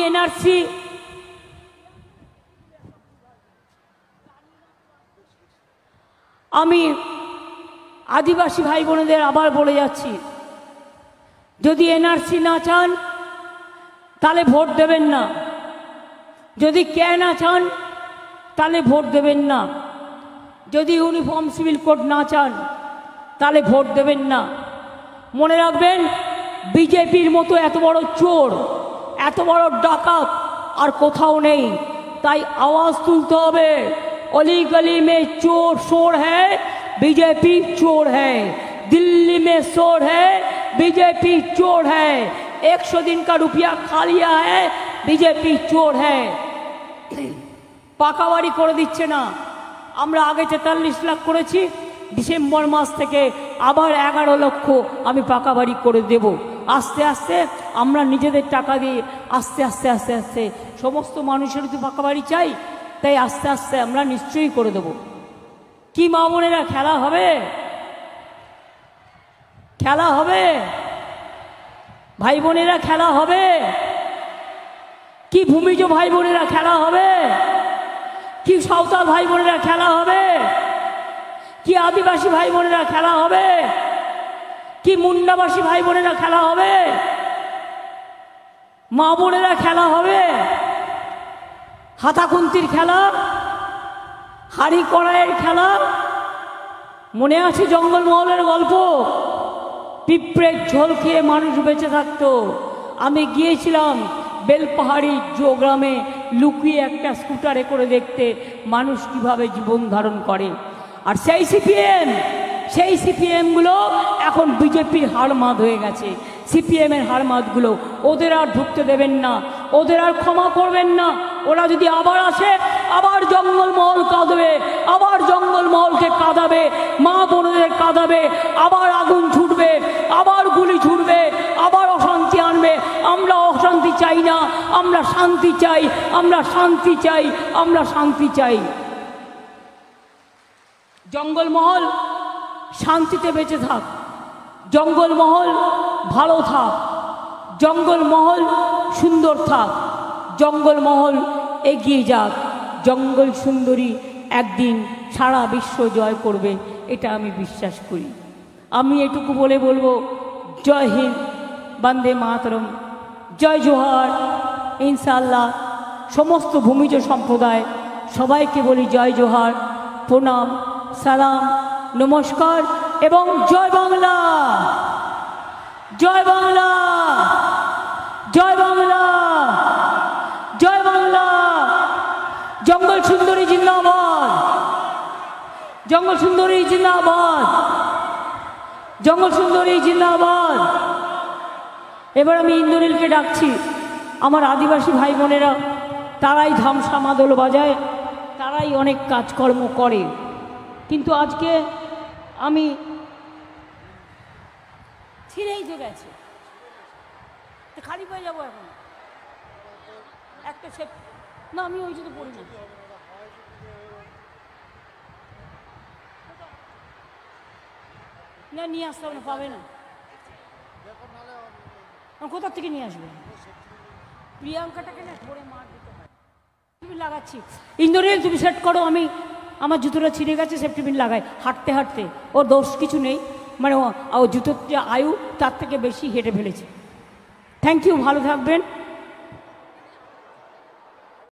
NRC আমি আদিবাসী ভাই বোনেদের আবার বলে যাচ্ছি, যদি এনআরসি না চান তাহলে ভোট দেবেন না, যদি কে না চান তাহলে ভোট দেবেন না, যদি ইউনিফর্ম সিভিল কোড না চান তাহলে ভোট দেবেন না। মনে রাখবেন, বিজেপির মতো এত বড় চোর, এত বড় ডাকাত আর কোথাও নেই। তাই আওয়াজ তুলতে হবে, অলি গলি মে চোর শোর है, बीजेपी चोर है, दिल्ली में शोर है, बीजेपी चोर है, 100 दिन का रुपया खा लिया है, बीजेपी चोर है। পাকা বাড়ি করে দিচ্ছে না। আমরা আগে 43 লাখ করেছি, ডিসেম্বর মাস থেকে আবার 11 লক্ষ আমি পাকা বাড়ি করে দেব। আস্তে আস্তে আমরা নিজেদের টাকা দিয়ে আস্তে আস্তে আস্তে আস্তে সমস্ত মানুষের তো পাকা বাড়ি চাই, তাই আস্তে আস্তে আমরা নিশ্চয়ই করে দেব। কি মা বোনেরা খেলা হবে? খেলা হবে ভাই বোনেরা, খেলা হবে কি? ভূমিজ ভাই বোনেরা খেলা হবে কি? সাঁওতাল ভাই বোনেরা খেলা হবে কি? আদিবাসী ভাই বোনেরা খেলা হবে কি? মুন্ডাবাসী ভাই বোনেরা খেলা হবে? মা বোনেরা খেলা হবে? হাতাখুন্তির খেলা, হাড়ি কড়াইয়ের খেলা? মনে আছে জঙ্গলমহলের গল্প? পিঁপড়ের ঝোল খেয়ে মানুষ বেঁচে থাকতো। আমি গিয়েছিলাম বেলপাহাড়ি গ্রামে লুকিয়ে একটা স্কুটারে করে দেখতে মানুষ কিভাবে জীবন ধারণ করে। আর সেই সিপিএমগুলো এখন বিজেপির হাড়মাদ হয়ে গেছে। সিপিএমের হাড়মাদগুলো ওদের আর ঢুকতে দেবেন না, ওদের আর ক্ষমা করবেন না। ওরা যদি আবার আসে, আবার জঙ্গলমহল কাঁদবে, আবার জঙ্গলমহলকে কাঁদাবে, মা বোনদের কাঁদাবে, আবার আগুন ছুটবে, আবার গুলি ছুটবে, আবার অশান্তি আনবে। আমরা অশান্তি চাই না, আমরা শান্তি চাই, আমরা শান্তি চাই, আমরা শান্তি চাই। জঙ্গলমহল শান্তিতে বেঁচে থাক, জঙ্গলমহল ভালো থাক, জঙ্গলমহল সুন্দর থাক, জঙ্গলমহল এগিয়ে যাক। জঙ্গল সুন্দরী একদিন সারা বিশ্ব জয় করবে, এটা আমি বিশ্বাস করি। আমি এটুকু বলে বলবো, জয় হিন্দ, বন্দে মাতরম, জয় জোহার। ইনশাআল্লাহ সমস্ত ভূমিজ সম্প্রদায় সবাইকে বলি জয় জোহার, প্রণাম, সালাম, নমস্কার এবং জয় বাংলা, জয় বাংলা, জয় বাংলা, জয় বাংলা। জঙ্গল সুন্দরী জিন্দাবাদ, জঙ্গল সুন্দরী জিন্দাবাদ, জঙ্গল সুন্দরী জিন্দাবাদ। এবার আমি ইন্দ্রনীলকে ডাকছি। আমার আদিবাসী ভাই বোনেরা তারাই ধামসা মাদল বাজায়, তারাই অনেক কাজকর্ম করে, কিন্তু আজকে আমি ছিঁড়েই তো গেছে, খালি পেয়ে যাবো এখন একটা সে না, আমি ওই জন্য পড়ি না, নিয়ে আসতে হবে না, পাবে না। কোথা থেকে নিয়ে আসবে? প্রিয়াঙ্কাটাকে না ধরে মার দিতে হয়। তুমি লাগাচ্ছি ইন্দ্রনীল, তুমি সেট করো। আমি আমার জুতোটা ছিঁড়ে গেছে, সেফটি পিন লাগাই হাঁটতে হাঁটতে। ওর দোষ কিছু নেই, মানে ও জুতোর যে আয়ু তার থেকে বেশি হেঁটে ফেলেছে। থ্যাংক ইউ, ভালো থাকবেন।